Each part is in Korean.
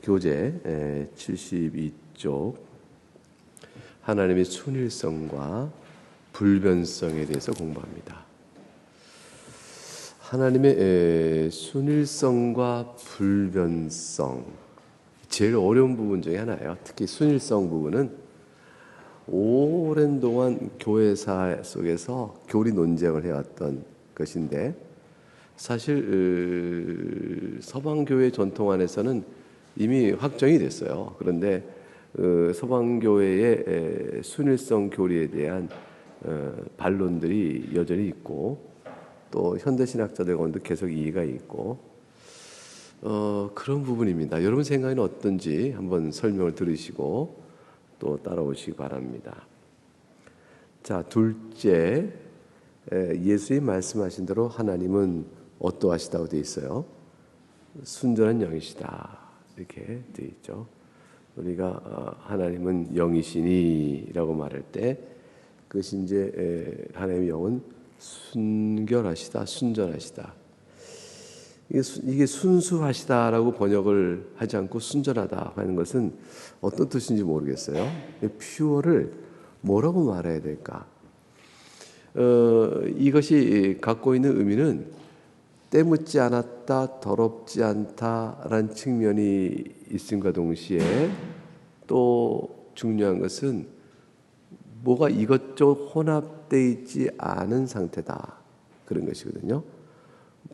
교재 72쪽 하나님의 순일성과 불변성에 대해서 공부합니다. 하나님의 순일성과 불변성, 제일 어려운 부분 중에 하나예요. 특히 순일성 부분은 오랜 동안 교회사 속에서 교리 논쟁을 해왔던 것인데, 사실 서방교회 전통 안에서는 이미 확정이 됐어요. 그런데 서방교회의 순일성 교리에 대한 반론들이 여전히 있고, 또 현대신학자들 가운데 계속 이의가 있고, 그런 부분입니다. 여러분 생각은 어떤지 한번 설명을 들으시고 또 따라오시기 바랍니다. 자, 둘째, 예수님 말씀하신 대로 하나님은 어떠하시다고 되어 있어요? 순전한 영이시다, 이렇게 되어 있죠. 우리가 하나님은 영이시니라고 말할 때, 그것이 이제 하나님의 영은 순결하시다, 순전하시다. 이게 순수하시다라고 번역을 하지 않고 순전하다 하는 것은 어떤 뜻인지 모르겠어요. 퓨어를 뭐라고 말해야 될까? 이것이 갖고 있는 의미는 때묻지 않았다, 더럽지 않다라는 측면이 있음과 동시에, 또 중요한 것은 뭐가 이것저것 혼합되어 있지 않은 상태다, 그런 것이거든요.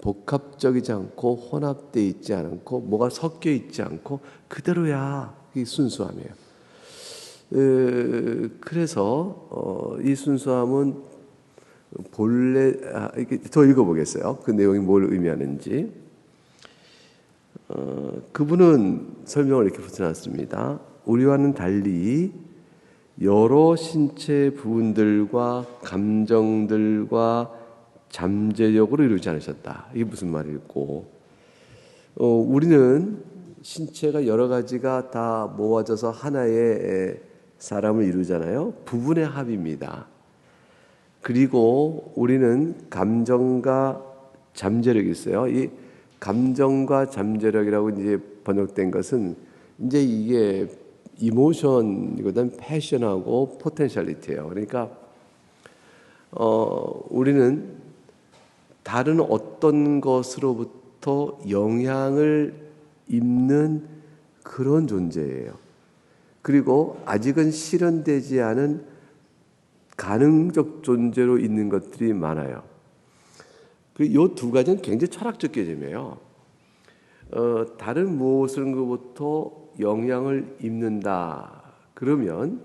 복합적이지 않고 혼합되어 있지 않고 뭐가 섞여 있지 않고 그대로야, 이 순수함이에요. 그래서 이 순수함은 본래, 더 읽어보겠어요. 그 내용이 뭘 의미하는지. 그분은 설명을 이렇게 붙여놨습니다. 우리와는 달리 여러 신체 부분들과 감정들과 잠재력으로 이루지 않으셨다. 이게 무슨 말일고, 우리는 신체가 여러 가지가 다 모아져서 하나의 사람을 이루잖아요. 부분의 합입니다. 그리고 우리는 감정과 잠재력이 있어요. 이 감정과 잠재력이라고 이제 번역된 것은 이제 이게 이모션이거든, 패션하고 포텐셜리티예요. 그러니까 우리는 다른 어떤 것으로부터 영향을 입는 그런 존재예요. 그리고 아직은 실현되지 않은 가능적 존재로 있는 것들이 많아요. 이 두 가지는 굉장히 철학적 개념이에요. 다른 무엇으로부터 영향을 입는다 그러면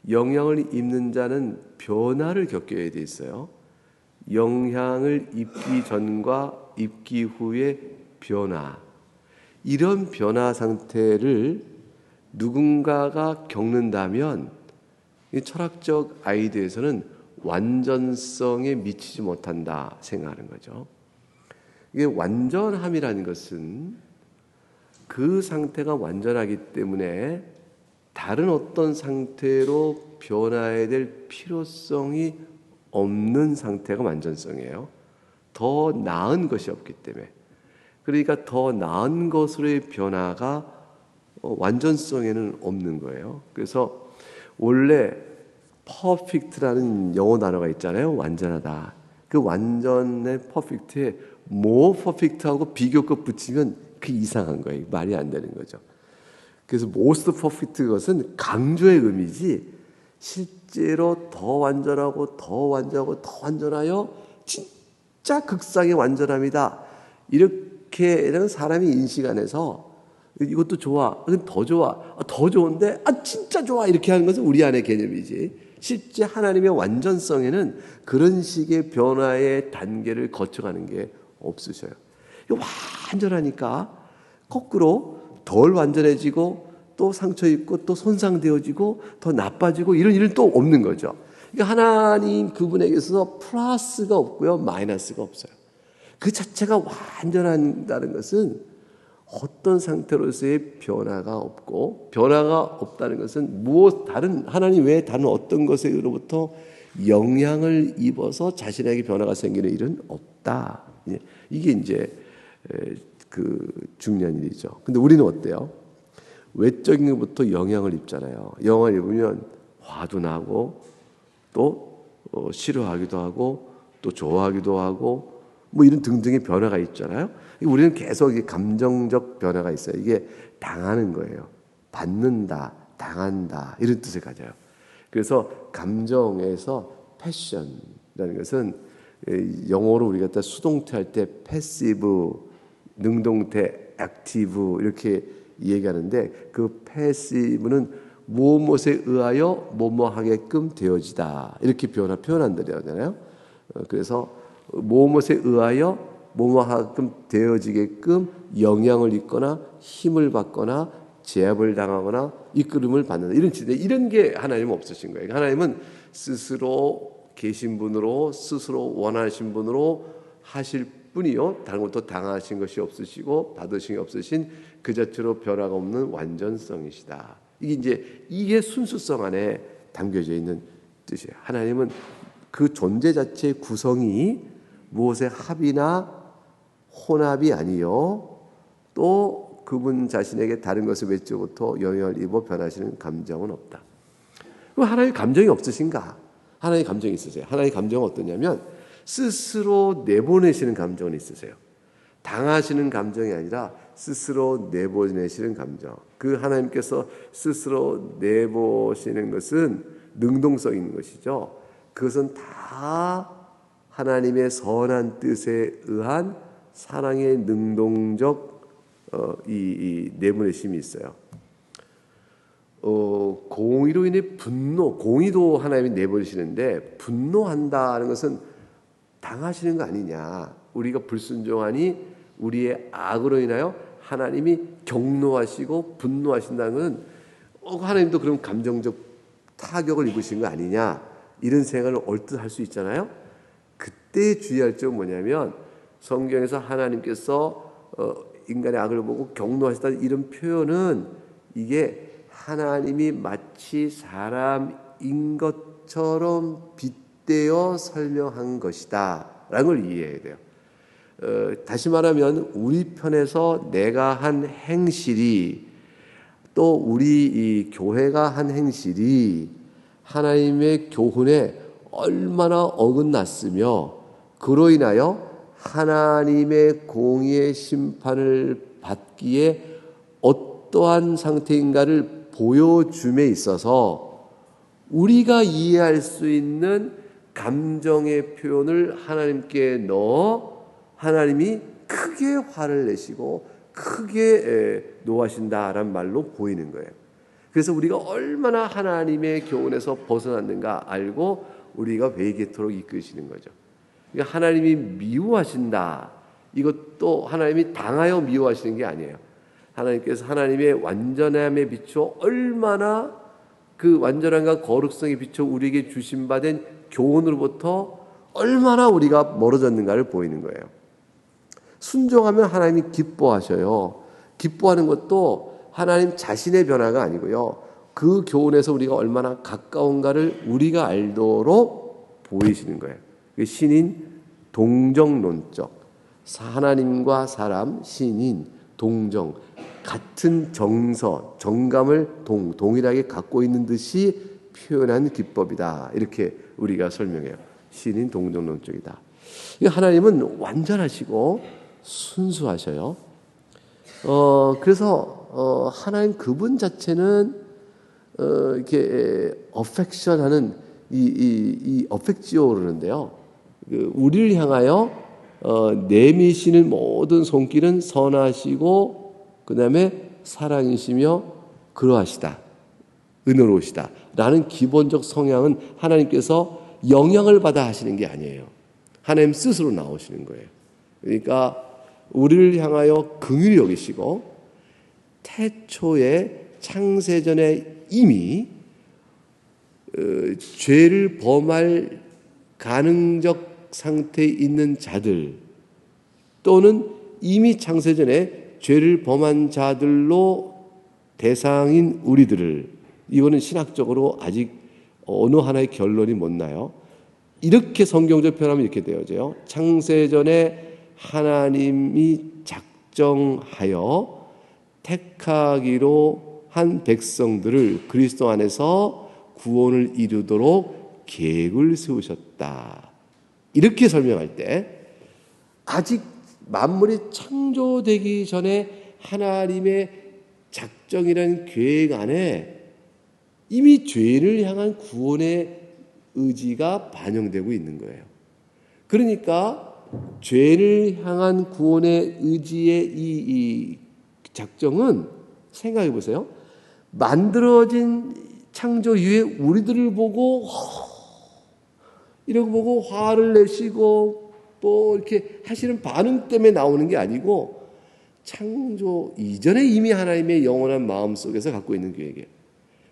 영향을 입는 자는 변화를 겪어야 돼 있어요. 영향을 입기 전과 입기 후의 변화, 이런 변화 상태를 누군가가 겪는다면 이 철학적 아이디어에서는 완전성에 미치지 못한다 생각하는 거죠. 이게 완전함이라는 것은 그 상태가 완전하기 때문에 다른 어떤 상태로 변화해야 될 필요성이 없는 상태가 완전성이에요. 더 나은 것이 없기 때문에. 그러니까 더 나은 것으로의 변화가 완전성에는 없는 거예요. 그래서 원래 perfect라는 영어 단어가 있잖아요. 완전하다. 그 완전의 perfect에 more perfect하고 비교급 붙이면 그 이상한 거예요. 말이 안 되는 거죠. 그래서 most perfect 것은 강조의 의미지, 실제로 더 완전하고 더 완전하고 더 완전하여 진짜 극상의 완전함이다, 이렇게는 사람이 인식 안에서 이것도 좋아, 더 좋아, 더 좋은데 진짜 좋아, 이렇게 하는 것은 우리 안의 개념이지, 실제 하나님의 완전성에는 그런 식의 변화의 단계를 거쳐가는 게 없으셔요. 완전하니까 거꾸로 덜 완전해지고 또 상처 입고 또 손상되어지고 더 나빠지고 이런 일은 또 없는 거죠. 그러니까 하나님 그분에게서 플러스가 없고요, 마이너스가 없어요. 그 자체가 완전한다는 것은 어떤 상태로서의 변화가 없고, 변화가 없다는 것은 무엇 다른 하나님 외에 다른 어떤 것으로부터 영향을 입어서 자신에게 변화가 생기는 일은 없다. 이게 이제 그 중요한 일이죠. 근데 우리는 어때요? 외적인 것부터 영향을 입잖아요. 영향을 입으면 화도 나고 또 싫어하기도 하고 또 좋아하기도 하고 뭐 이런 등등의 변화가 있잖아요. 우리는 계속 이 감정적 변화가 있어요. 이게 당하는 거예요. 받는다, 당한다 이런 뜻을 가져요. 그래서 감정에서 패션이라는 것은 영어로 우리가 다 수동태 할 때 패시브, 능동태, 액티브 이렇게 얘기하는데 그 패시브는 무엇에 의하여 뭐뭐하게끔 되어지다 이렇게 표현한다잖아요. 그래서 무엇에 의하여 뭐뭐하게끔 되어지게끔 영향을 입거나 힘을 받거나 제압을 당하거나 이끌음을 받는다 이런 뜻인데 이런 게 하나님은 없으신 거예요. 하나님은 스스로 계신 분으로 스스로 원하신 분으로 하실 뿐이요 다른 것도 당하신 것이 없으시고 받으신 게 없으신 그 자체로 변화가 없는 완전성이시다. 이게 순수성 안에 담겨져 있는 뜻이에요. 하나님은 그 존재 자체의 구성이 무엇의 합이나 혼합이 아니요 또 그분 자신에게 다른 것을 외적부터 영향을 입어 변하시는 감정은 없다. 그럼 하나님의 감정이 없으신가? 하나님의 감정이 있으세요. 하나님의 감정은 어떠냐면 스스로 내보내시는 감정은 있으세요. 당하시는 감정이 아니라 스스로 내보내시는 감정. 그 하나님께서 스스로 내보시는 것은 능동성 있는 것이죠. 그것은 다 하나님의 선한 뜻에 의한 사랑의 능동적 이 내보내심이 있어요. 공의로 인해 공의도 하나님이 내버리시는데 분노한다는 것은 당하시는 거 아니냐. 우리가 불순종하니 우리의 악으로 인하여 하나님이 경노하시고 분노하신다는 것은 하나님도 그럼 감정적 타격을 입으신 거 아니냐. 이런 생각을 얼뜻 할 수 있잖아요. 그때 주의할 점은 뭐냐면 성경에서 하나님께서 인간의 악을 보고 경노하시다는 이런 표현은 이게 하나님이 마치 사람인 것처럼 빗대어 설명한 것이다 라는 걸 이해해야 돼요. 다시 말하면 우리 편에서 내가 한 행실이 또 우리 이 교회가 한 행실이 하나님의 교훈에 얼마나 어긋났으며 그로 인하여 하나님의 공의의 심판을 받기에 어떠한 상태인가를 보여줌에 있어서 우리가 이해할 수 있는 감정의 표현을 하나님께 넣어 하나님이 크게 화를 내시고 크게 노하신다라는 말로 보이는 거예요. 그래서 우리가 얼마나 하나님의 교훈에서 벗어났는가 알고 우리가 회개토록 이끄시는 거죠. 그러니까 하나님이 미워하신다. 이것도 하나님이 당하여 미워하시는 게 아니에요. 하나님께서 하나님의 완전함에 비춰 얼마나 그 완전함과 거룩성에 비춰 우리에게 주신 바 된 교훈으로부터 얼마나 우리가 멀어졌는가를 보이는 거예요. 순종하면 하나님이 기뻐하셔요. 기뻐하는 것도 하나님 자신의 변화가 아니고요. 그 교훈에서 우리가 얼마나 가까운가를 우리가 알도록 보이시는 거예요. 신인 동정론적 하나님과 사람 신인 동정 같은 정감을 동일하게 갖고 있는 듯이 표현한 기법이다. 이렇게 우리가 설명해요. 신인 동정론적이다. 하나님은 완전하시고 순수하셔요. 그래서 하나님 그분 자체는 이렇게 어펙션하는 이 어펙지오 그러는데요. 우리를 향하여 내미시는 모든 손길은 선하시고 그 다음에 사랑이시며 그러하시다. 은혜로우시다. 라는 기본적 성향은 하나님께서 영향을 받아 하시는 게 아니에요. 하나님 스스로 나오시는 거예요. 그러니까 우리를 향하여 긍휼히 여기시고 태초에 창세전에 이미 죄를 범할 가능적 상태에 있는 자들 또는 이미 창세전에 죄를 범한 자들로 대상인 우리들을 이거는 신학적으로 아직 어느 하나의 결론이 못 나요. 이렇게 성경적 표현하면 이렇게 되어져요. 창세전에 하나님이 작정하여 택하기로 한 백성들을 그리스도 안에서 구원을 이루도록 계획을 세우셨다. 이렇게 설명할 때 아직 만물이 창조되기 전에 하나님의 작정이라는 계획 안에 이미 죄를 향한 구원의 의지가 반영되고 있는 거예요. 그러니까 죄를 향한 구원의 의지의 이 작정은 생각해 보세요. 만들어진 창조 이후에 우리들을 보고 이러고 보고 화를 내시고 또 이렇게 하시는 반응 때문에 나오는 게 아니고 창조 이전에 이미 하나님의 영원한 마음 속에서 갖고 있는 계획이에요.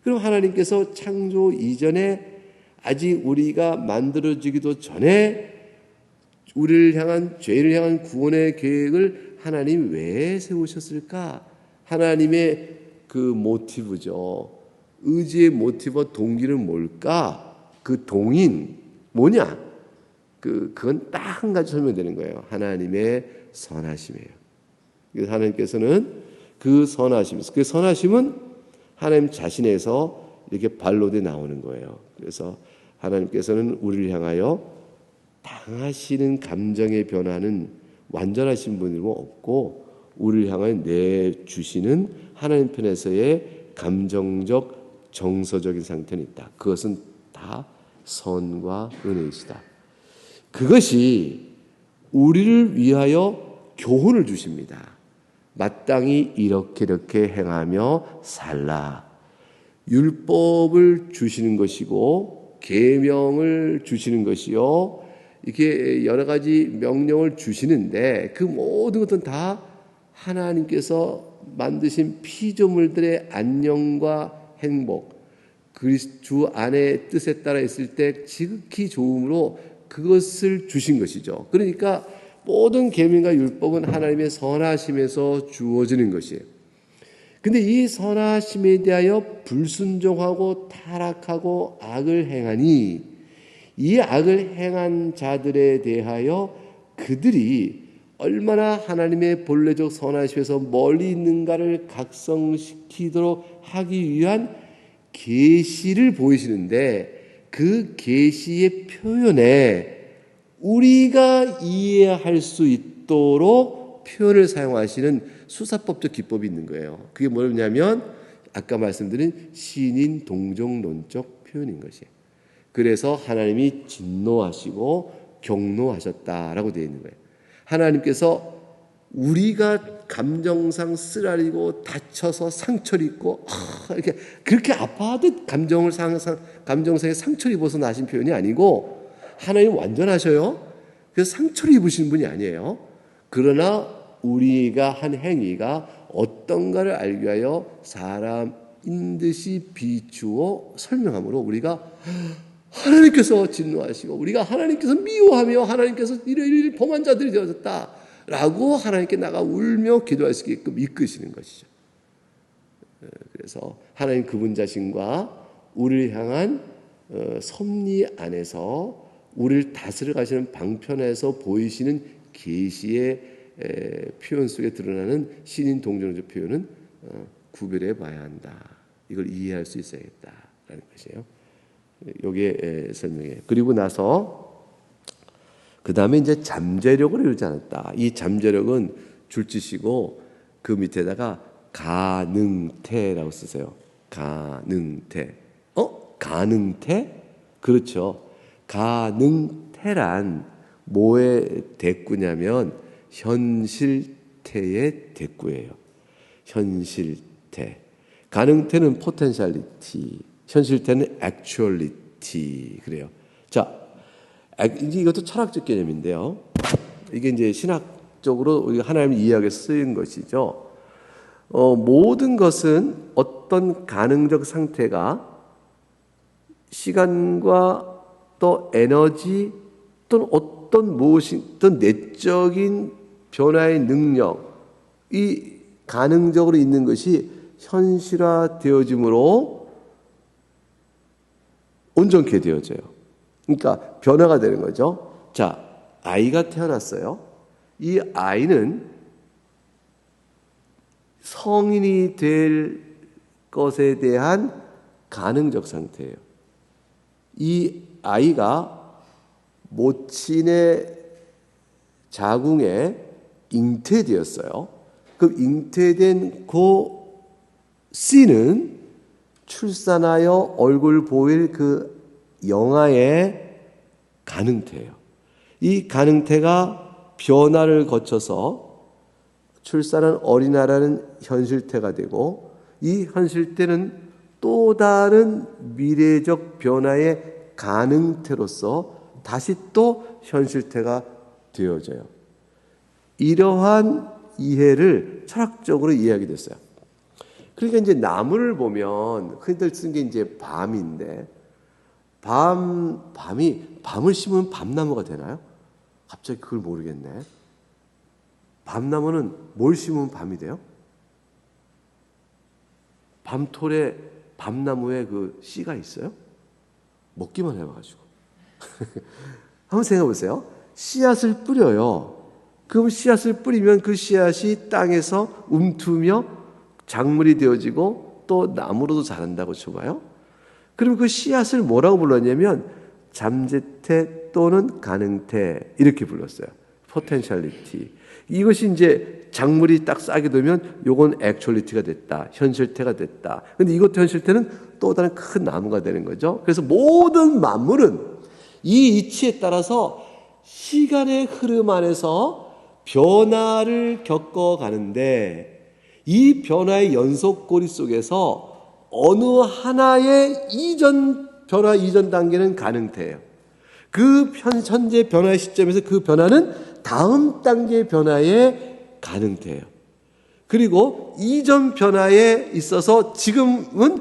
그럼 하나님께서 창조 이전에 아직 우리가 만들어지기도 전에 우리를 향한 죄를 향한 구원의 계획을 하나님 왜 세우셨을까? 하나님의 그 모티브죠. 의지의 모티브와 동기는 뭘까? 그 동인 뭐냐? 그건 딱 한 가지 설명되는 거예요. 하나님의 선하심이에요. 그래서 하나님께서는 그 선하심은 하나님 자신에서 이렇게 발로돼 나오는 거예요. 그래서 하나님께서는 우리를 향하여 당하시는 감정의 변화는 완전하신 분이 없고 우리를 향하여 내주시는 하나님 편에서의 감정적 정서적인 상태는 있다. 그것은 다 선과 은혜이시다. 그것이 우리를 위하여 교훈을 주십니다. 마땅히 이렇게 행하며 살라. 율법을 주시는 것이고 계명을 주시는 것이요. 이렇게 여러 가지 명령을 주시는데 그 모든 것은 다 하나님께서 만드신 피조물들의 안녕과 행복, 주 안의 뜻에 따라 있을 때 지극히 좋음으로 그것을 주신 것이죠. 그러니까 모든 계명과 율법은 하나님의 선하심에서 주어지는 것이에요. 근데 이 선하심에 대하여 불순종하고 타락하고 악을 행하니 이 악을 행한 자들에 대하여 그들이 얼마나 하나님의 본래적 선하심에서 멀리 있는가를 각성시키도록 하기 위한 계시를 보이시는데 그 계시의 표현에 우리가 이해할 수 있도록 표현을 사용하시는 수사법적 기법이 있는 거예요. 그게 뭐냐면 아까 말씀드린 신인 동정론적 표현인 것이에요. 그래서 하나님이 진노하시고 경노하셨다라고 되어 있는 거예요. 하나님께서 우리가 감정상 쓰라리고 다쳐서 상처를 입고 이렇게 그렇게 아파하듯 감정상에 상처를 입어서 나신 표현이 아니고 하나님 완전하셔요. 그래서 상처를 입으시는 분이 아니에요. 그러나 우리가 한 행위가 어떤가를 알기 위하여 사람인 듯이 비추어 설명함으로 우리가 하나님께서 진노하시고 우리가 하나님께서 미워하며 하나님께서 이를 범한 자들이 되어졌다라고 하나님께 나가 울며 기도할 수 있게끔 이끄시는 것이죠. 그래서 하나님 그분 자신과 우리를 향한 섭리 안에서 우리를 다스려 가시는 방편에서 보이시는 계시의 표현 속에 드러나는 신인 동정적 표현은 구별해 봐야 한다. 이걸 이해할 수 있어야겠다라는 것이에요. 요게 설명이에요. 그리고 나서 그 다음에 이제 잠재력을 이루지 않았다. 이 잠재력은 줄지시고 그 밑에다가 가능태라고 쓰세요. 가능태. 가능태? 그렇죠. 가능태란 뭐의 대꾸냐면 현실태의 대꾸예요. 현실태. 가능태는 포텐셜리티, 현실태는 액츄얼리티 그래요. 자, 이제 이것도 철학적 개념인데요. 이게 이제 신학적으로 우리가 하나님을 이해하게 쓰인 것이죠. 모든 것은 어떤 가능적 상태가 시간과 또 에너지 또는 어떤 무엇이든 내적인 변화의 능력이 가능적으로 있는 것이 현실화되어짐으로 온전케 되어져요. 그러니까 변화가 되는 거죠. 자, 아이가 태어났어요. 이 아이는 성인이 될 것에 대한 가능적 상태예요. 이 아이가 모친의 자궁에 잉태되었어요. 그 잉태된 그 씨는 출산하여 얼굴 보일 그 영아의 가능태예요. 이 가능태가 변화를 거쳐서 출산한 어린아라는 현실태가 되고, 이 현실태는 또 다른 미래적 변화의 가능태로서 다시 또 현실태가 되어져요. 이러한 이해를 철학적으로 이해하게 됐어요. 그러니까 이제 나무를 보면 흔히들 쓴 게 이제 밤인데, 밤을 심으면 밤나무가 되나요? 갑자기 그걸 모르겠네. 밤나무는 뭘 심으면 밤이 돼요? 밤톨에 밤나무에 그 씨가 있어요? 먹기만 해봐가지고. 한번 생각해 보세요. 씨앗을 뿌려요. 그럼 씨앗을 뿌리면 그 씨앗이 땅에서 움트며 작물이 되어지고 또 나무로도 자란다고 쳐봐요. 그럼 그 씨앗을 뭐라고 불렀냐면 잠재태 또는 가능태 이렇게 불렀어요. 포텐셜리티. 이것이 이제 작물이 딱 싹이 되면 요건 액츄얼리티가 됐다. 현실태가 됐다. 근데 이것도 현실태는 또 다른 큰 나무가 되는 거죠. 그래서 모든 만물은 이 이치에 따라서 시간의 흐름 안에서 변화를 겪어가는데, 이 변화의 연속고리 속에서 어느 하나의 변화 이전 단계는 가능태예요. 그 현재 변화의 시점에서 그 변화는 다음 단계의 변화의 가능태예요. 그리고 이전 변화에 있어서 지금은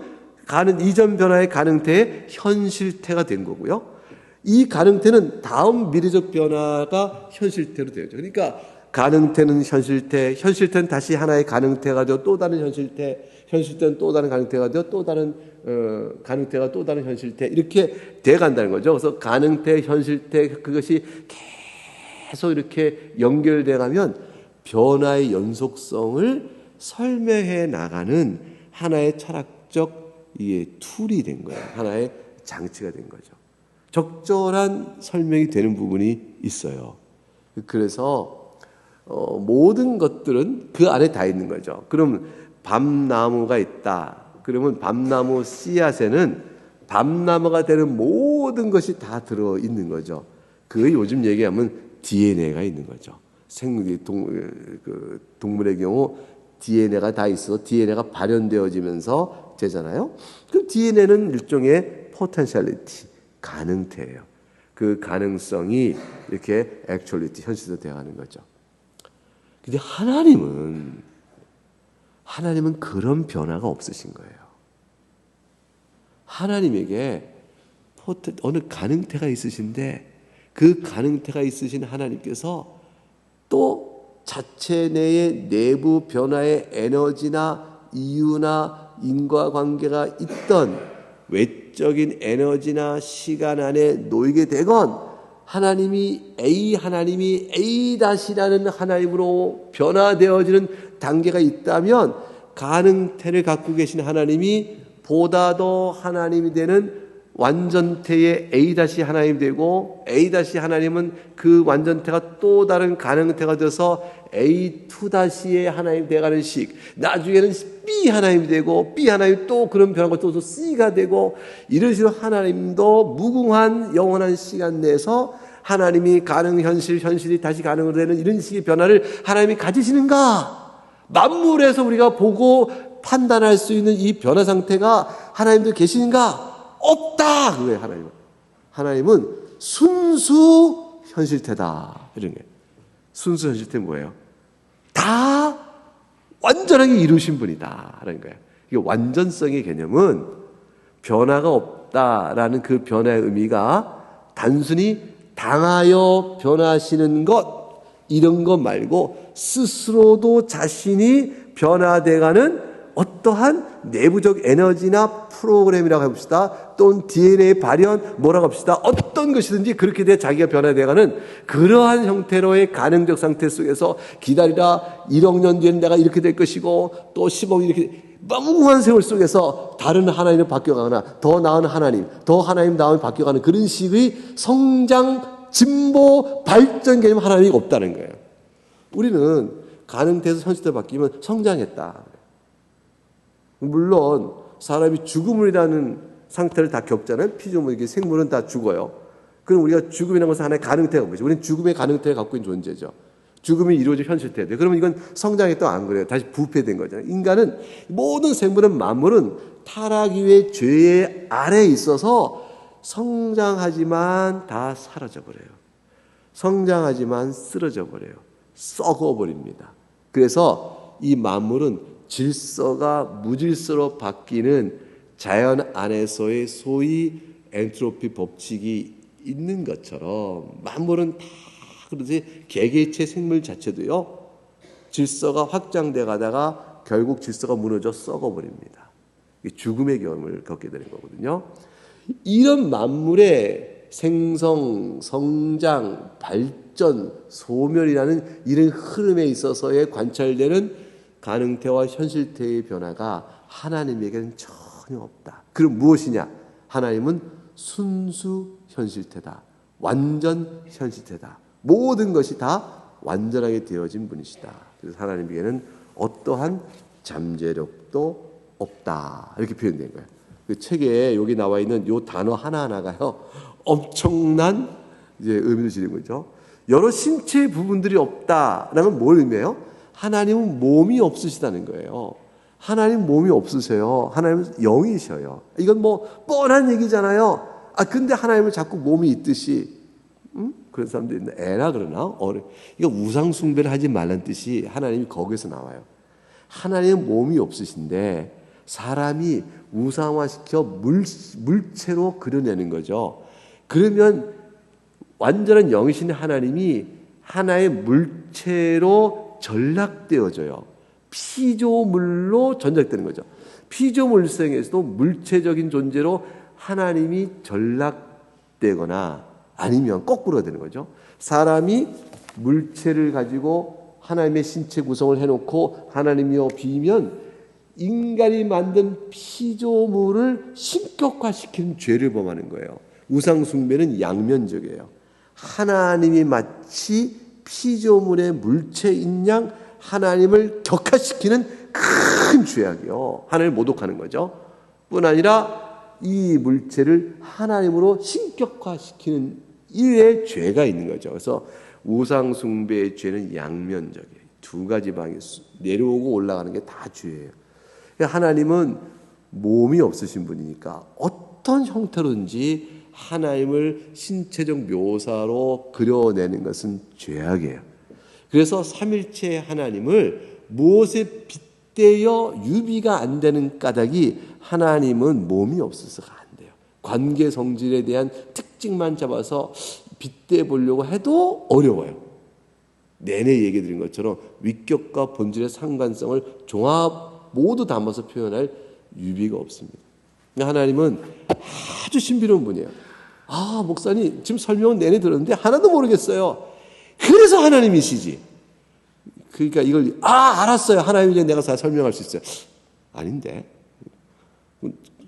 이전 변화의 가능태의 현실태가 된 거고요. 이 가능태는 다음 미래적 변화가 현실태로 되어져. 그러니까 가능태는 현실태, 현실태는 다시 하나의 가능태가 되어 또 다른 현실태, 현실태는 또 다른 가능태가 되어 또 다른 가능태가 또 다른 현실태, 이렇게 돼 간다는 거죠. 그래서 가능태, 현실태, 그것이 계속 이렇게 연결돼 가면 변화의 연속성을 설명해 나가는 하나의 철학적 툴이 된 거예요. 하나의 장치가 된 거죠. 적절한 설명이 되는 부분이 있어요. 그래서 모든 것들은 그 안에 다 있는 거죠. 그럼 밤나무가 있다. 그러면 밤나무 씨앗에는 밤나무가 되는 모든 것이 다 들어있는 거죠. 그 요즘 얘기하면 DNA가 있는 거죠. 동물의 경우 DNA가 다 있어. DNA가 발현되어지면서 되잖아요. 그럼 DNA는 일종의 포텐셜리티, 가능태예요. 그 가능성이 이렇게 액츄얼리티, 현실로 되어가는 거죠. 근데 하나님은 그런 변화가 없으신 거예요. 하나님에게 어느 가능태가 있으신데, 그 가능태가 있으신 하나님께서 또 자체 내의 내부 변화의 에너지나 이유나 인과관계가 있던 외적인 에너지나 시간 안에 놓이게 되건, 하나님이 A-라는 하나님으로 변화되어지는 단계가 있다면, 가능태를 갖고 계신 하나님이 보다 더 하나님이 되는 완전태의 A- 하나님이 되고, A- 하나님은 그 완전태가 또 다른 가능태가 돼서 A2-의 하나님이 되어가는 식, 나중에는 B 하나님이 되고, B 하나님이 또 그런 변화가 또 C가 되고, 이런 식으로 하나님도 무궁한 영원한 시간 내에서 하나님이 가능, 현실이 다시 가능으로 되는 이런 식의 변화를 하나님이 가지시는가? 만물에서 우리가 보고 판단할 수 있는 이 변화 상태가 하나님도 계시는가? 없다. 그거예요. 하나님은 순수 현실태다. 이런 게. 순수 현실태는 뭐예요? 다 완전하게 이루신 분이다. 라는 거예요. 이게 완전성의 개념은 변화가 없다라는 그 변화의 의미가 단순히 당하여 변화하시는 것, 이런 것 말고 스스로도 자신이 변화돼가는 어떠한 내부적 에너지나 프로그램이라고 해봅시다. 또는 DNA 발현 뭐라고 합시다. 어떤 것이든지 그렇게 돼 자기가 변화돼가는 그러한 형태로의 가능적 상태 속에서 기다리라, 1억 년 뒤에는 내가 이렇게 될 것이고 또 10억 이렇게 무궁한 세월 속에서 다른 하나님으로 바뀌어가거나 더 나은 하나님, 더 하나님 다음에 바뀌어가는 그런 식의 성장, 진보, 발전 개념 하나님이 없다는 거예요. 우리는 가능돼서 현실대로 바뀌면 성장했다. 물론 사람이 죽음이라는 상태를 다 겪잖아요. 피조물, 이게 생물은 다 죽어요. 그럼 우리가 죽음이라는 것은 하나의 가능태가 뭐죠? 우리는 죽음의 가능태를 갖고 있는 존재죠. 죽음이 이루어져 현실태예요. 그러면 이건 성장했다고 안 그래요. 다시 부패된 거잖아요. 인간은 모든 생물은 만물은 타락 이후의 죄의 아래에 있어서 성장하지만 다 사라져 버려요. 성장하지만 쓰러져 버려요. 썩어버립니다. 그래서 이 만물은 질서가 무질서로 바뀌는 자연 안에서의 소위 엔트로피 법칙이 있는 것처럼 만물은 다 그러지 개개체 생물 자체도요 질서가 확장돼 가다가 결국 질서가 무너져 썩어버립니다. 죽음의 경험을 겪게 되는 거거든요. 이런 만물의 생성, 성장, 발전, 소멸이라는 이런 흐름에 있어서의 관찰되는 가능태와 현실태의 변화가 하나님에게는 전혀 없다. 그럼 무엇이냐? 하나님은 순수 현실태다. 완전 현실태다. 모든 것이 다 완전하게 되어진 분이시다. 그래서 하나님에게는 어떠한 잠재력도 없다. 이렇게 표현된 거예요. 그 책에 여기 나와 있는 이 단어 하나하나가요 엄청난 이제 의미를 지닌 거죠. 여러 신체 부분들이 없다라는 건 뭘 의미해요? 하나님은 몸이 없으시다는 거예요. 하나님 몸이 없으세요. 하나님은 영이셔요. 이건 뭐 뻔한 얘기잖아요. 근데 하나님은 자꾸 몸이 있듯이 그런 사람들이 있는데 애나 그러나 이거 우상 숭배를 하지 말라는 뜻이 하나님이 거기서 나와요. 하나님은 몸이 없으신데 사람이 우상화시켜 물체로 그려내는 거죠. 그러면 완전한 영이신 하나님이 하나의 물체로 전락되어져요. 피조물로 전락되는 거죠. 피조물성에서도 물체적인 존재로 하나님이 전락되거나 아니면 거꾸로 되는 거죠. 사람이 물체를 가지고 하나님의 신체 구성을 해놓고 하나님이여 비면 인간이 만든 피조물을 신격화시키는 죄를 범하는 거예요. 우상숭배는 양면적이에요. 하나님이 마치 피조물의 물체인 양 하나님을 격화시키는 큰 죄악이요. 하나님을 모독하는 거죠. 뿐 아니라 이 물체를 하나님으로 신격화시키는 일의 죄가 있는 거죠. 그래서 우상숭배의 죄는 양면적이에요. 두 가지 방이 내려오고 올라가는 게 다 죄예요. 하나님은 몸이 없으신 분이니까 어떤 형태로든지 하나님을 신체적 묘사로 그려내는 것은 죄악이에요. 그래서 삼일체 하나님을 무엇에 빗대어 유비가 안 되는 까닭이 하나님은 몸이 없어서가 안 돼요. 관계 성질에 대한 특징만 잡아서 빗대 보려고 해도 어려워요. 내내 얘기 드린 것처럼 위격과 본질의 상관성을 종합 모두 담아서 표현할 유비가 없습니다. 하나님은 아주 신비로운 분이에요. 목사님 지금 설명은 내내 들었는데 하나도 모르겠어요. 그래서 하나님이시지. 그러니까 이걸 알았어요. 하나님이 내가 다 설명할 수 있어요. 아닌데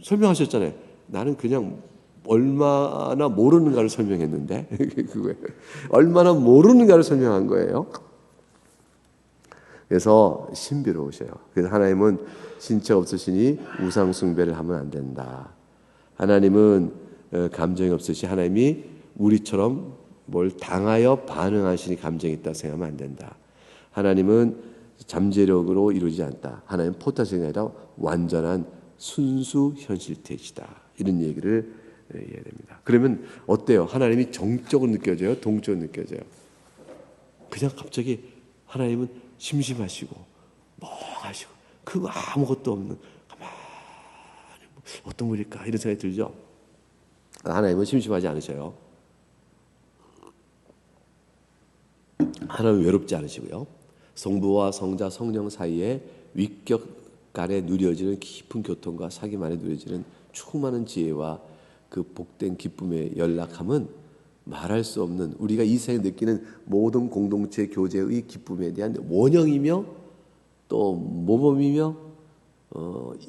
설명하셨잖아요. 나는 그냥 얼마나 모르는가를 설명했는데 그거예요. 얼마나 모르는가를 설명한 거예요. 그래서 신비로우셔요. 그래서 하나님은 신체가 없으시니 우상 숭배를 하면 안 된다. 하나님은 감정이 없으시 하나님이 우리처럼 뭘 당하여 반응하시니 감정이 있다 생각하면 안 된다. 하나님은 잠재력으로 이루어지지 않다. 하나님은 포타성이 아니라 완전한 순수 현실태이시다. 이런 얘기를 해야 됩니다. 그러면 어때요? 하나님이 정적으로 느껴져요? 동적으로 느껴져요? 그냥 갑자기 하나님은 심심하시고 멍하시고 그거 아무것도 없는 가만히 어떤 분일까 이런 생각이 들죠. 하나님은 심심하지 않으셔요. 하나님은 외롭지 않으시고요. 성부와 성자 성령 사이에 위격 간에 누려지는 깊은 교통과 사귐 안에 누려지는 충만한 지혜와 그 복된 기쁨의 연락함은 말할 수 없는 우리가 이 세상에 느끼는 모든 공동체 교제의 기쁨에 대한 원형이며 또 모범이며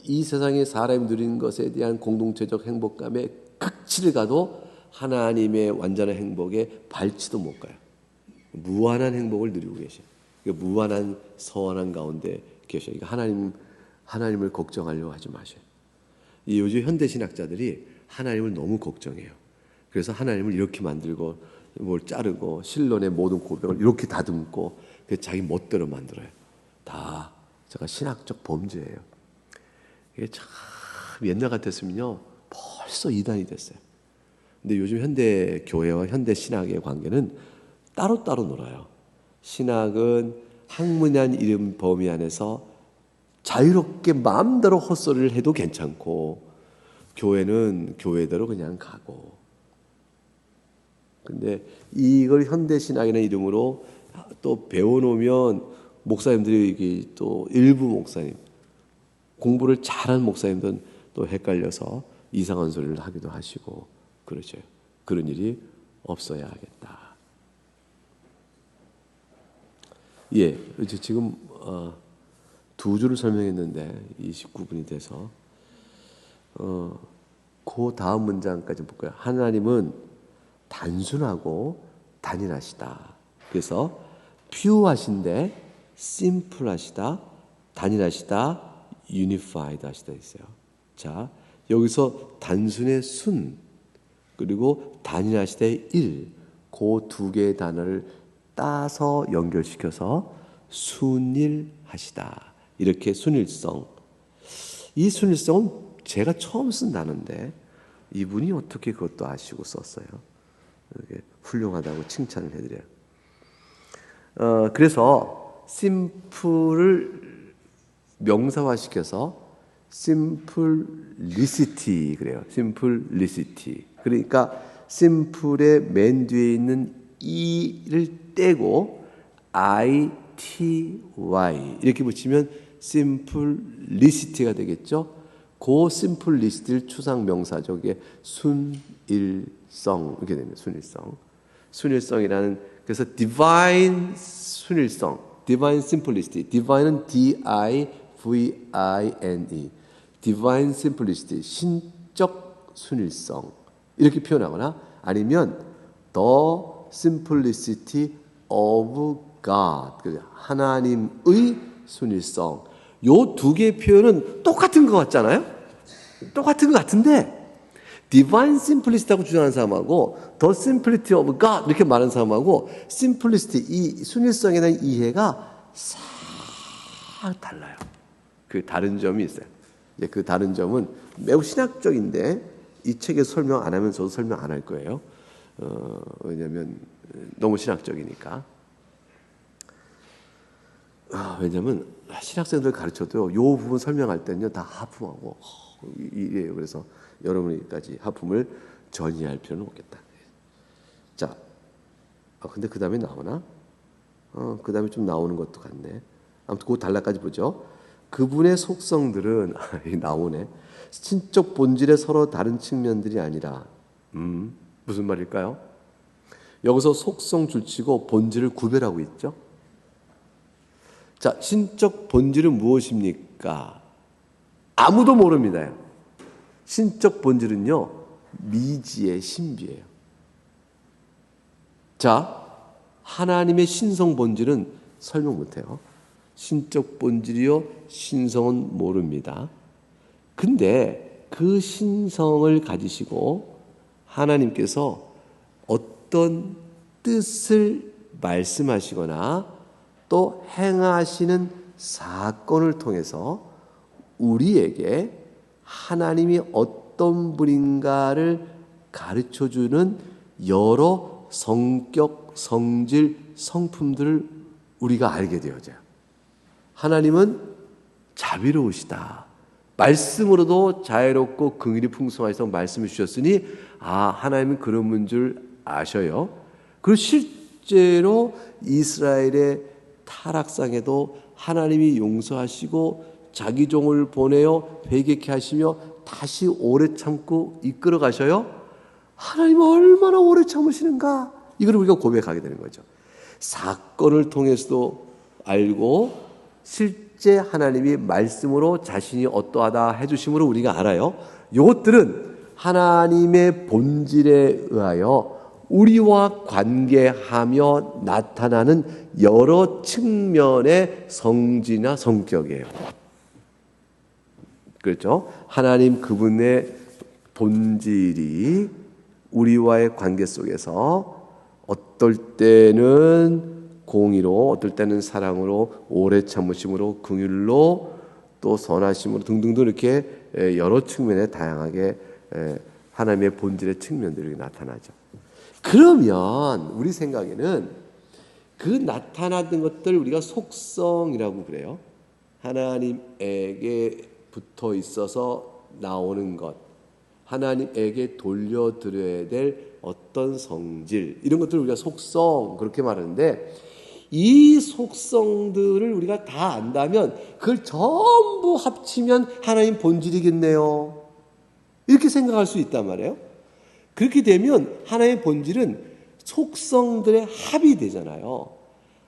이 세상에 사람이 누리는 것에 대한 공동체적 행복감에 극치를 가도 하나님의 완전한 행복에 발치도 못 가요. 무한한 행복을 누리고 계셔요. 무한한 서원한 가운데 계셔요. 하나님을 걱정하려고 하지 마셔요. 이 요즘 현대 신학자들이 하나님을 너무 걱정해요. 그래서 하나님을 이렇게 만들고 뭘 자르고 신론의 모든 고백을 이렇게 다듬고 자기 멋대로 만들어요. 다 제가 신학적 범죄예요. 이게 참 옛날 같았으면요 벌써 이단이 됐어요. 근데 요즘 현대 교회와 현대 신학의 관계는 따로따로 놀아요. 신학은 학문이란 이름 범위 안에서 자유롭게 마음대로 헛소리를 해도 괜찮고, 교회는 교회대로 그냥 가고. 근데 이걸 현대 신학이라는 이름으로 또 배워놓으면 목사님들이 또 일부 목사님, 공부를 잘하는 목사님들은 또 헷갈려서 이상한 소리를 하기도 하시고 그러죠. 그런 일이 없어야 하겠다. 예, 지금 2주를 설명했는데 29분이 돼서 그 다음 문장까지 볼까요? 하나님은 단순하고 단일하시다. 그래서 퓨어하신데 심플하시다, 단일하시다, 유니파이드 하시다 있어요. 자, 여기서 단순의 순 그리고 단일하시다의 일, 그 두 개의 단어를 따서 연결시켜서 순일하시다. 이렇게 순일성. 이 순일성은 제가 처음 쓴 단어인데 이분이 어떻게 그것도 아시고 썼어요. 훌륭하다고 칭찬을 해드려요. 그래서 심플을 명사화시켜서 심플리시티 그래요. 심플리시티. 그러니까 심플의 맨 뒤에 있는 e를 떼고 ity 이렇게 붙이면 심플리시티가 되겠죠. 그 심플리시티를 추상 명사죠. 이게 순일성 이렇게 됩니다. 순일성이라는 그래서 divine 순일성, divine simplicity, divine은 D-I-V-I-N-E, divine simplicity, 신적 순일성 이렇게 표현하거나 아니면 the simplicity of God, 하나님의 순일성. 요 두 개의 표현은 똑같은 것 같잖아요. 똑같은 것 같은데 divine simplicity라고 주장하는 사람하고 the simplicity of God 이렇게 말하는 사람하고 simplicity 이 순일성에 대한 이해가 싹 달라요. 그 다른 점이 있어요. 이제 그 다른 점은 매우 신학적인데 이 책에서 설명 안 하면 저도 설명 안 할 거예요. 왜냐하면 너무 신학적이니까. 왜냐하면 신학생들 가르쳐도 이 부분 설명할 때는요 다 하품하고 이래요. 그래서 여러분까지 하품을 전이할 필요는 없겠다. 자, 근데 그 다음에 나오나? 그 다음에 좀 나오는 것도 같네. 아무튼 그 단락까지 보죠. 그분의 속성들은 나오네. 신적 본질의 서로 다른 측면들이 아니라 무슨 말일까요? 여기서 속성 줄치고 본질을 구별하고 있죠. 자, 신적 본질은 무엇입니까? 아무도 모릅니다. 신적 본질은요 미지의 신비예요. 자, 하나님의 신성 본질은 설명 못해요. 신적 본질이요 신성은 모릅니다. 근데 그 신성을 가지시고 하나님께서 어떤 뜻을 말씀하시거나 또 행하시는 사건을 통해서 우리에게 하나님이 어떤 분인가를 가르쳐주는 여러 성격, 성질, 성품들을 우리가 알게 되어져요. 하나님은 자비로우시다. 말씀으로도 자애롭고 긍휼이 풍성하셔서 말씀을 주셨으니 하나님은 그런 분 줄 아셔요. 그리고 실제로 이스라엘의 타락상에도 하나님이 용서하시고 자기 종을 보내어 회개케 하시며 다시 오래 참고 이끌어 가셔요. 하나님은 얼마나 오래 참으시는가, 이걸 우리가 고백하게 되는 거죠. 사건을 통해서도 알고 실제 하나님이 말씀으로 자신이 어떠하다 해주심으로 우리가 알아요. 이것들은 하나님의 본질에 의하여 우리와 관계하며 나타나는 여러 측면의 성질이나 성격이에요. 그렇죠? 하나님 그분의 본질이 우리와의 관계 속에서 어떨 때는 공의로, 어떨 때는 사랑으로, 오래 참으심으로, 긍휼로, 또 선하심으로 등등등 이렇게 여러 측면에 다양하게 하나님의 본질의 측면들이 나타나죠. 그러면 우리 생각에는 그 나타나는 것들 우리가 속성이라고 그래요. 하나님에게 붙어 있어서 나오는 것, 하나님에게 돌려드려야 될 어떤 성질, 이런 것들을 우리가 속성 그렇게 말하는데, 이 속성들을 우리가 다 안다면 그걸 전부 합치면 하나님 본질이겠네요, 이렇게 생각할 수 있단 말이에요. 그렇게 되면 하나님의 본질은 속성들의 합이 되잖아요.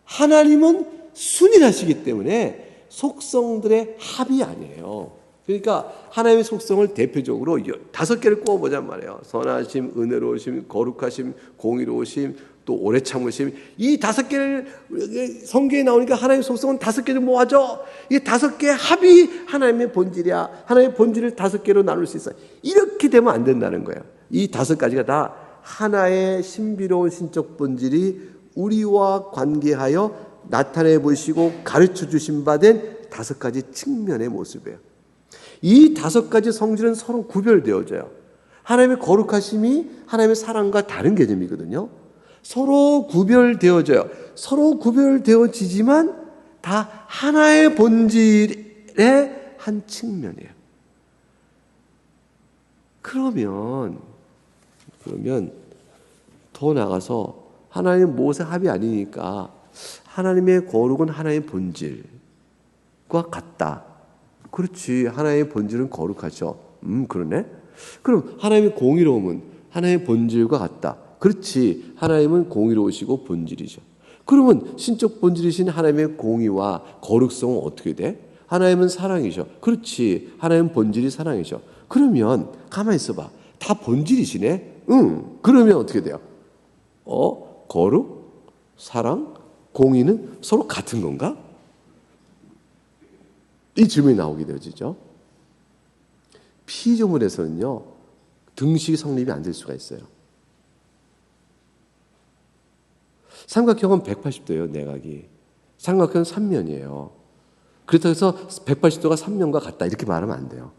하나님은 순일하시기 때문에 속성들의 합이 아니에요. 그러니까 하나님의 속성을 대표적으로 5개를 꼽아보잔 말이에요. 선하심, 은혜로우심, 거룩하심, 공의로우심, 또 오래 참으심. 이 5개를 성경에 나오니까 하나님의 속성은 5개를 모아져. 이 5개의 합이 하나님의 본질이야. 하나님의 본질을 5개로 나눌 수 있어요. 이렇게 되면 안 된다는 거예요. 이 5가지가 다 하나의 신비로운 신적 본질이 우리와 관계하여 나타내 보시고 가르쳐 주신 바 된 5가지 측면의 모습이에요. 이 5가지 성질은 서로 구별되어져요. 하나님의 거룩하심이 하나님의 사랑과 다른 개념이거든요. 서로 구별되어져요. 서로 구별되어지지만 다 하나의 본질의 한 측면이에요. 그러면 더 나가서 하나님은 무엇의 합이 아니니까 하나님의 거룩은 하나님의 본질과 같다. 그렇지, 하나님의 본질은 거룩하죠. 그러네. 그럼 하나님의 공의로움은 하나님의 본질과 같다. 그렇지, 하나님은 공의로우시고 본질이죠. 그러면 신적 본질이신 하나님의 공의와 거룩성은 어떻게 돼? 하나님은 사랑이죠. 그렇지, 하나님은 본질이 사랑이죠. 그러면 가만히 있어봐, 다 본질이시네. 그러면 어떻게 돼요? 거룩, 사랑, 공의는 서로 같은 건가? 이 질문이 나오게 되어지죠. 피조물에서는요, 등식이 성립이 안 될 수가 있어요. 삼각형은 180도예요, 내각이. 삼각형은 3면이에요. 그렇다고 해서 180도가 3면과 같다, 이렇게 말하면 안 돼요.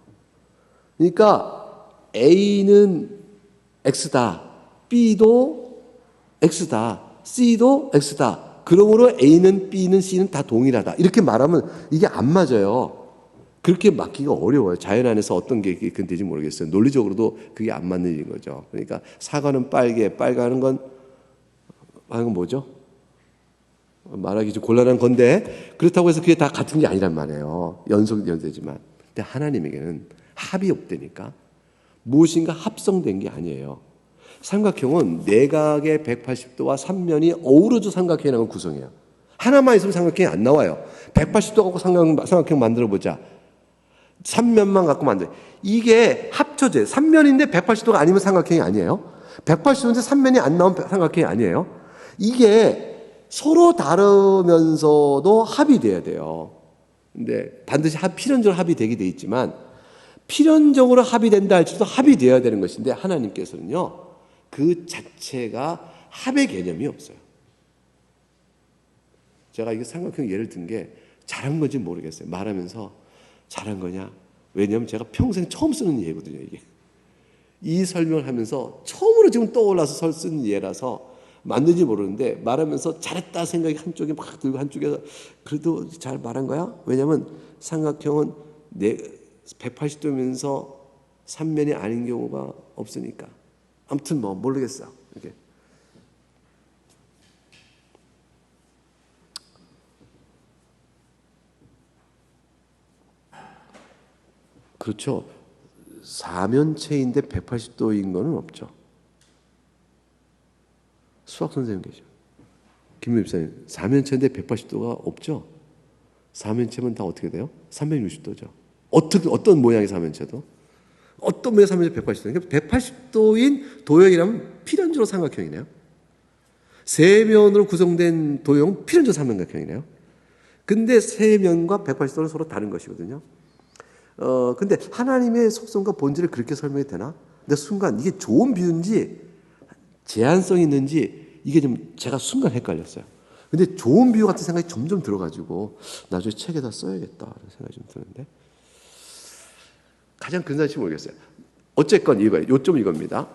그러니까 A는 X다, B도 X다, C도 X다. 그러므로 A는 B는 C는 다 동일하다, 이렇게 말하면 이게 안 맞아요. 그렇게 맞기가 어려워요. 자연 안에서 어떤 게 근데지 모르겠어요. 논리적으로도 그게 안 맞는 일인 거죠. 그러니까 사과는 빨간 건 뭐죠? 말하기 좀 곤란한 건데, 그렇다고 해서 그게 다 같은 게 아니란 말이에요. 연대지만. 근데 하나님에게는 합이 없다니까. 무엇인가 합성된 게 아니에요. 삼각형은 내각의 180도와 3면이 어우러져 삼각형이라는 걸 구성해요. 하나만 있으면 삼각형이 안 나와요. 180도 갖고 삼각형 만들어보자. 3면만 갖고 만들어요. 이게 합쳐져요. 3면인데 180도가 아니면 삼각형이 아니에요. 180도인데 3면이 안 나오면 삼각형이 아니에요. 이게 서로 다르면서도 합이 돼야 돼요. 근데 반드시 필연적으로 합이 되게 돼 있지만, 필연적으로 합이 된다 할지라도 합이 되어야 되는 것인데, 하나님께서는요, 그 자체가 합의 개념이 없어요. 제가 이게 삼각형 예를 든 게 잘한 건지 모르겠어요. 말하면서 잘한 거냐? 왜냐하면 제가 평생 처음 쓰는 예거든요, 이게. 이 설명을 하면서 처음으로 지금 떠올라서 쓰는 예라서 맞는지 모르는데, 말하면서 잘했다 생각이 한쪽에 막 들고 한쪽에서 그래도 잘 말한 거야? 왜냐하면 삼각형은 180도면서 3면이 아닌 경우가 없으니까. 아무튼 모르겠어. 이렇게. 그렇죠. 사면체인데 180도인 거는 없죠. 수학 선생님 계죠. 김 목사님, 사면체인데 180도가 없죠. 사면체면 다 어떻게 돼요? 360도죠. 어떤 모양의 사면체도? 어떤 모양의 사면체 180도? 180도인 도형이라면 필연적으로 삼각형이네요. 세 면으로 구성된 도형은 필연적 삼각형이네요. 근데 세 면과 180도는 서로 다른 것이거든요. 근데 하나님의 속성과 본질을 그렇게 설명이 되나? 근데 순간 이게 좋은 비유인지 제한성이 있는지 이게 좀 제가 순간 헷갈렸어요. 근데 좋은 비유 같은 생각이 점점 들어가지고 나중에 책에다 써야겠다는 생각이 좀 드는데 가장 근사할지 모르겠어요. 어쨌건 이거예요. 요점은 이겁니다.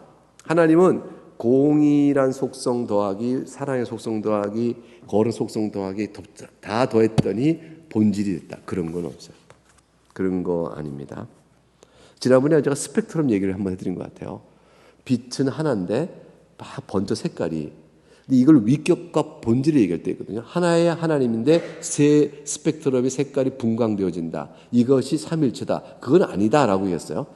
하나님은 공의란 속성 더하기 사랑의 속성 더하기 거룩 속성 더하기 다 더했더니 본질이 됐다. 그런 건 없어요. 그런 거 아닙니다. 지난번에 제가 스펙트럼 얘기를 한번 해드린 것 같아요. 빛은 하나인데 막 번져 색깔이. 근데 이걸 위격과 본질을 얘기할 때 있거든요. 하나의 하나님인데 세 스펙트럼의 색깔이 분광되어진다. 이것이 삼일체다. 그건 아니다라고 했어요.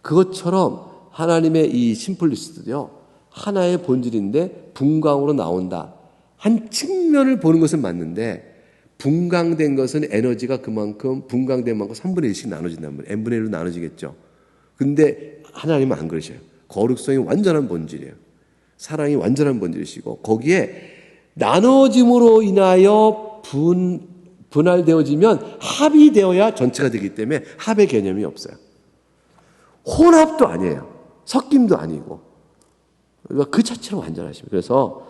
그것처럼 하나님의 이 심플리스트도요. 하나의 본질인데 분광으로 나온다. 한 측면을 보는 것은 맞는데 분광된 것은 에너지가 그만큼 분광된 만큼 3분의 1씩 나눠진다면 n분의 1로 나눠지겠죠. 근데 하나님은 안 그러셔요. 거룩성이 완전한 본질이에요. 사랑이 완전한 본질이시고 거기에 나눠짐으로 인하여 분할되어지면 합이 되어야 전체가 되기 때문에 합의 개념이 없어요. 혼합도 아니에요. 섞임도 아니고 그러니까 그 자체로 완전하십니다. 그래서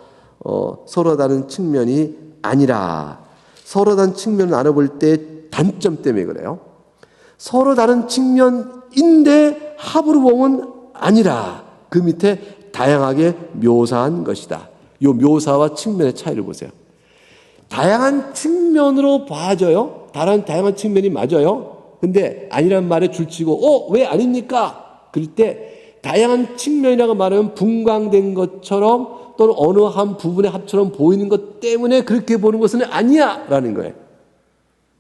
서로 다른 측면이 아니라 서로 다른 측면을 나눠볼 때 단점 때문에 그래요. 서로 다른 측면인데 합으로 보면 아니라 그 밑에 다양하게 묘사한 것이다. 이 묘사와 측면의 차이를 보세요. 다양한 측면으로 봐져요. 다양한 측면이 맞아요. 근데 아니란 말에 줄치고 왜 아닙니까? 그럴 때 다양한 측면이라고 말하면 분광된 것처럼 또는 어느 한 부분의 합처럼 보이는 것 때문에 그렇게 보는 것은 아니야 라는 거예요.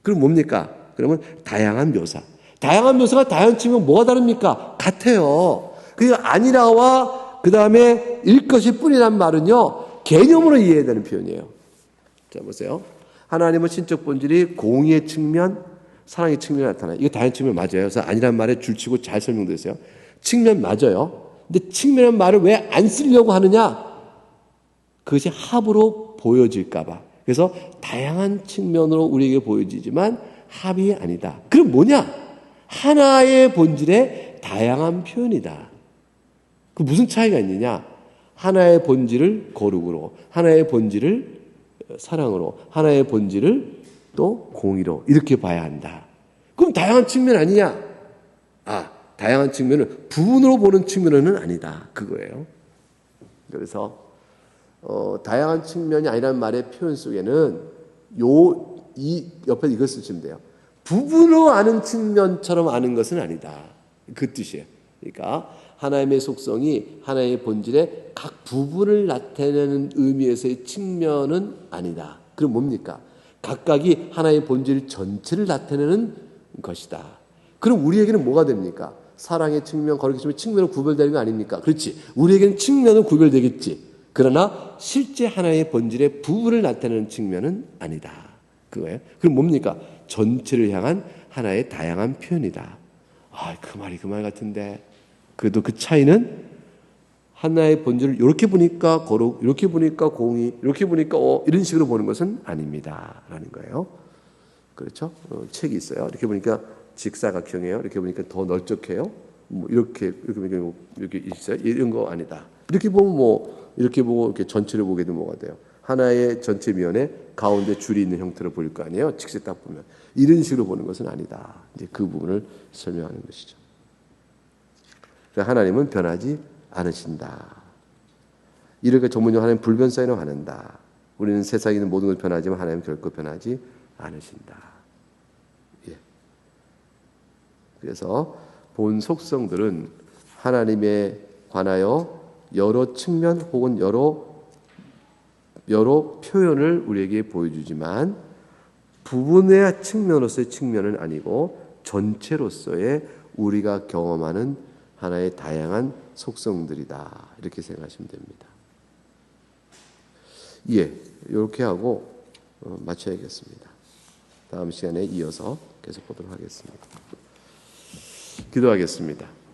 그럼 뭡니까? 그러면 다양한 묘사. 다양한 묘사가 다양한 측면 뭐가 다릅니까? 같아요. 그게 아니라와 그 다음에 일 것이 뿐이란 말은요. 개념으로 이해해야 되는 표현이에요. 자 보세요. 하나님은 신적 본질이 공의의 측면, 사랑의 측면이 나타나요. 이거 다양한 측면 맞아요. 그래서 아니란 말에 줄치고 잘 설명됐어요. 측면 맞아요. 근데 측면이라는 말을 왜 안 쓰려고 하느냐? 그것이 합으로 보여질까 봐. 그래서 다양한 측면으로 우리에게 보여지지만 합이 아니다. 그럼 뭐냐? 하나의 본질의 다양한 표현이다. 그 무슨 차이가 있느냐? 하나의 본질을 거룩으로, 하나의 본질을 사랑으로, 하나의 본질을 또 공의로 이렇게 봐야 한다. 그럼 다양한 측면 아니냐? 다양한 측면은 부분으로 보는 측면은 아니다. 그거예요. 그래서 다양한 측면이 아니라는 말의 표현 속에는 이 옆에 이걸 쓰시면 돼요. 부분으로 아는 측면처럼 아는 것은 아니다. 그 뜻이에요. 그러니까 하나님의 속성이 하나의 본질의 각 부분을 나타내는 의미에서의 측면은 아니다. 그럼 뭡니까? 각각이 하나의 본질 전체를 나타내는 것이다. 그럼 우리에게는 뭐가 됩니까? 사랑의 측면, 거룩의 측면으로 구별되는 거 아닙니까? 그렇지. 우리에게는 측면은 구별되겠지. 그러나 실제 하나의 본질의 부분을 나타내는 측면은 아니다. 그거예요. 그럼 뭡니까? 전체를 향한 하나의 다양한 표현이다. 그 말이 그 말 같은데. 그래도 그 차이는 하나의 본질을 이렇게 보니까 거룩, 이렇게 보니까 공의, 이렇게 보니까 이런 식으로 보는 것은 아닙니다. 라는 거예요. 그렇죠? 책이 있어요. 이렇게 보니까 직사각형이에요. 이렇게 보니까 더 넓적해요. 이렇게 보니까 이렇게 있어요. 이런 거 아니다. 이렇게 보면 이렇게 보고 이렇게 전체를 보게 되면 뭐가 돼요? 하나의 전체 면에 가운데 줄이 있는 형태로 보일 거 아니에요? 직set 딱 보면. 이런 식으로 보는 것은 아니다. 이제 그 부분을 설명하는 것이죠. 하나님은 변하지 않으신다. 이렇게 전문용 하나님 불변사이라고 하는다. 우리는 세상에 있는 모든 것을 변하지만 하나님은 결코 변하지 않으신다. 예. 그래서 본 속성들은 하나님에 관하여 여러 측면 혹은 여러 표현을 우리에게 보여주지만 부분의 측면으로서의 측면은 아니고 전체로서의 우리가 경험하는 하나의 다양한 속성들이다. 이렇게 생각하시면 됩니다. 예, 이렇게 하고 마쳐야겠습니다. 다음 시간에 이어서 계속 보도록 하겠습니다. 기도하겠습니다.